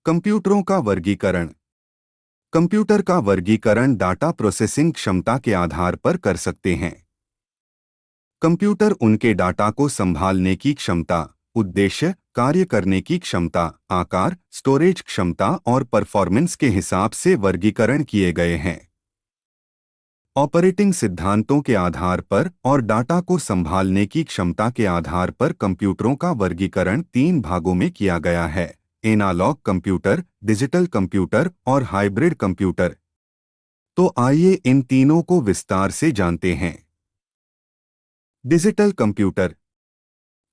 कंप्यूटरों का वर्गीकरण। कंप्यूटर का वर्गीकरण डाटा प्रोसेसिंग क्षमता के आधार पर कर सकते हैं। कंप्यूटर उनके डाटा को संभालने की क्षमता, उद्देश्य, कार्य करने की क्षमता, आकार, स्टोरेज क्षमता और परफॉर्मेंस के हिसाब से वर्गीकरण किए गए हैं। ऑपरेटिंग सिद्धांतों के आधार पर और डाटा को संभालने की क्षमता के आधार पर कंप्यूटरों का वर्गीकरण 3 भागों में किया गया है: एनालॉग कंप्यूटर, डिजिटल कंप्यूटर और हाइब्रिड कंप्यूटर। तो आइए इन तीनों को विस्तार से जानते हैं। Digital computer.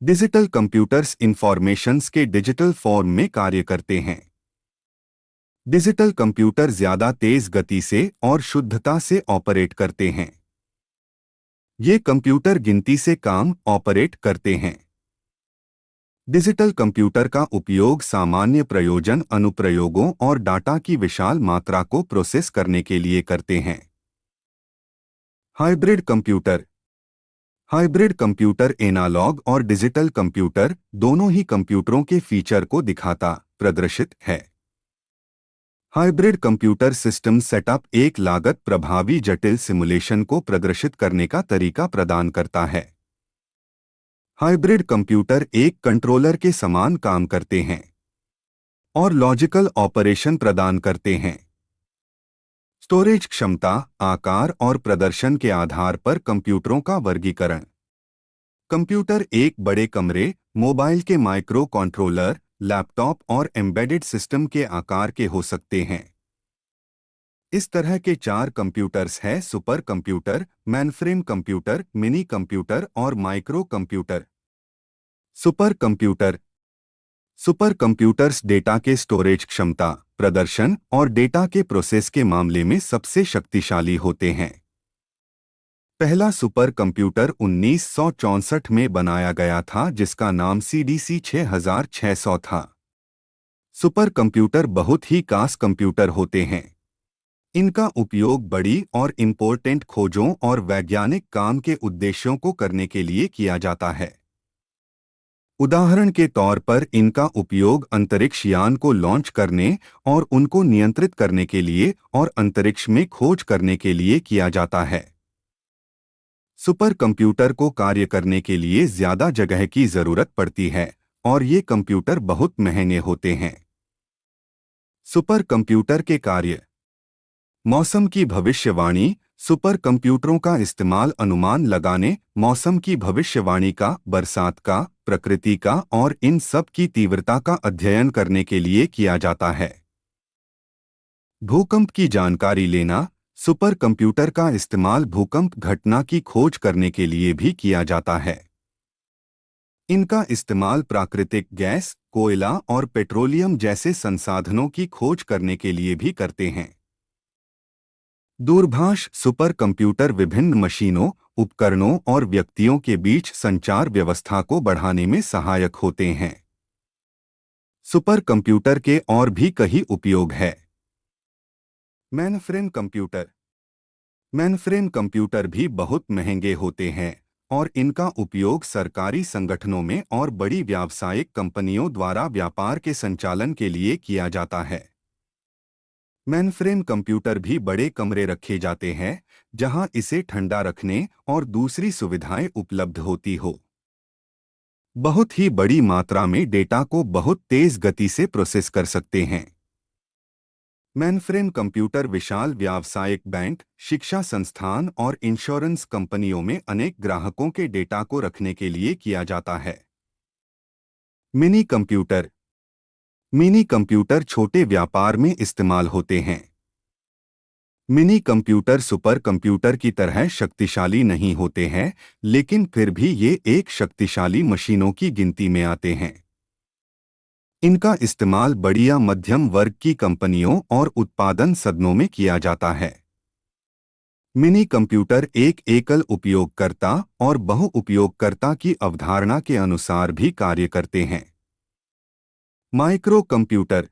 Digital computers informations के डिजिटल फॉर्म में कार्य करते हैं। डिजिटल कंप्यूटर ज्यादा तेज गति से और शुद्धता से ऑपरेट करते हैं। ये कंप्यूटर गिनती से काम ऑपरेट करते हैं। डिजिटल कंप्यूटर का उपयोग सामान्य प्रयोजन अनुप्रयोगों और डाटा की विशाल मात्रा को प्रोसेस करने के लिए करते हैं। Hybrid computer. Hybrid computer analog और डिजिटल कंप्यूटर दोनों ही कंप्यूटरों के फीचर को दिखाता प्रदर्शित है। हाइब्रिड कंप्यूटर सिस्टम सेटअप एक लागत प्रभावी जटिल सिमुलेशन को प्रदर्शित करने का तरीका प्रदान करता है। हाइब्रिड कंप्यूटर एक कंट्रोलर के समान काम करते हैं और लॉजिकल ऑपरेशन प्रदान करते हैं। स्टोरेज क्षमता, आकार और प्रदर्शन के आधार पर कंप्यूटरों का वर्गीकरण। कंप्यूटर एक बड़े कमरे, मोबाइल के माइक्रो कंट्रोलर, लैपटॉप और एम्बेडेड सिस्टम के आकार के हो सकते हैं। इस तरह के 4 कंप्यूटर्स हैं: super computer, mainframe computer, mini computer और micro computer. Super computer. Super computers data के स्टोरेज क्षमता, प्रदर्शन और डेटा के प्रोसेस के मामले में सबसे शक्तिशाली होते हैं। पहला सुपर कंप्यूटर 1964 में बनाया गया था, जिसका नाम CDC 6600 था। सुपर कंप्यूटर बहुत ही खास कंप्यूटर होते हैं। इनका उपयोग बड़ी और इम्पोर्टेंट खोजों और वैज्ञानिक काम के उद्देश्यों को करने के लिए किया जाता है। उदाहरण के तौर पर इनका उपयोग अंतरिक्ष यान को लॉन्च करने और उनको नियंत्रित करने के लिए और अंतरिक्ष में खोज करने के लिए किया जाता है। सुपर कंप्यूटर को कार्य करने के लिए ज्यादा जगह की जरूरत पड़ती है और ये कंप्यूटर बहुत महंगे होते हैं। सुपर कंप्यूटर के कार्य। मौसम की भविष्यवाणी। सुपर कंप्यूटरों का इस्तेमाल अनुमान लगाने, मौसम की भविष्यवाणी का, बरसात का, प्रकृति का और इन सब की तीव्रता का अध्ययन करने के लिए किया जाता है। भूकंप की जानकारी लेना। सुपर कंप्यूटर का इस्तेमाल भूकंप घटना की खोज करने के लिए भी किया जाता है। इनका इस्तेमाल प्राकृतिक गैस, कोयला और पेट्रोलियम जैसे संसाधनों की खोज करने के लिए भी करते हैं। दूरभाष। सुपर कंप्यूटर विभिन्न मशीनों, उपकरणों और व्यक्तियों के बीच संचार व्यवस्था को बढ़ाने में सहायक होते हैं। सुपर कंप्यूटर के और भी कई उपयोग है। Mainframe computer. मेनफ्रेम कंप्यूटर भी बहुत महंगे होते हैं और इनका उपयोग सरकारी संगठनों में और बड़ी व्यावसायिक कंपनियों द्वारा व्यापार के संचालन के लिए किया जाता है। मेनफ्रेम कंप्यूटर भी बड़े कमरे रखे जाते हैं जहां इसे ठंडा रखने और दूसरी सुविधाएं उपलब्ध होती हो। बहुत ही बड़ी मात्रा में डेटा को बहुत तेज गति से प्रोसेस कर सकते हैं। मेनफ्रेम कंप्यूटर विशाल व्यावसायिक बैंक, शिक्षा संस्थान और इंश्योरेंस कंपनियों में अनेक ग्राहकों के डेटा को रखने के लिए किया जाता है। Mini computer. मिनी कंप्यूटर छोटे व्यापार में इस्तेमाल होते हैं। मिनी कंप्यूटर सुपर कंप्यूटर की तरह शक्तिशाली नहीं होते हैं, लेकिन फिर भी ये एक शक्तिशाली मशीनों की गिनती में आते हैं। इनका इस्तेमाल बड़ी या मध्यम वर्ग की कंपनियों और उत्पादन सदनों में किया जाता है। मिनी कंप्यूटर एक एकल उपयोगकर्ता और बहु उपयोगकर्ता की अवधारणा के अनुसार भी कार्य करते हैं। Micro computer.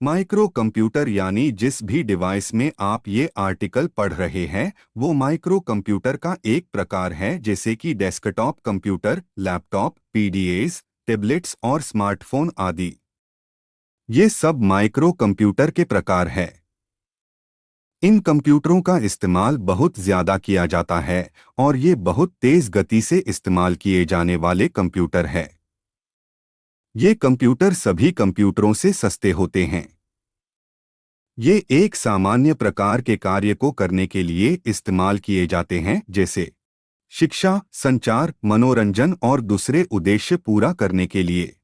माइक्रो कंप्यूटर यानी जिस भी डिवाइस में आप ये आर्टिकल पढ़ रहे हैं वो माइक्रो कंप्यूटर का एक प्रकार है, जैसे कि desktop computer, laptop, PDAs, tablets और स्मार्टफोन आदि। ये सब माइक्रो कंप्यूटर के प्रकार है। इन कंप्यूटरों का इस्तेमाल बहुत ज़्यादा किया जाता है और ये बहुत तेज़ गति से इस्तेमाल किए जाने वाले कंप्यूटर है। ये कंप्यूटर सभी कंप्यूटरों से सस्ते होते हैं। ये एक सामान्य प्रकार के कार्य को करने के लिए इस्तेमाल किए जाते हैं, जैसे शिक्षा, संचार, मनोरंजन और दूसरे उद्देश्य पूरा करने के लिए।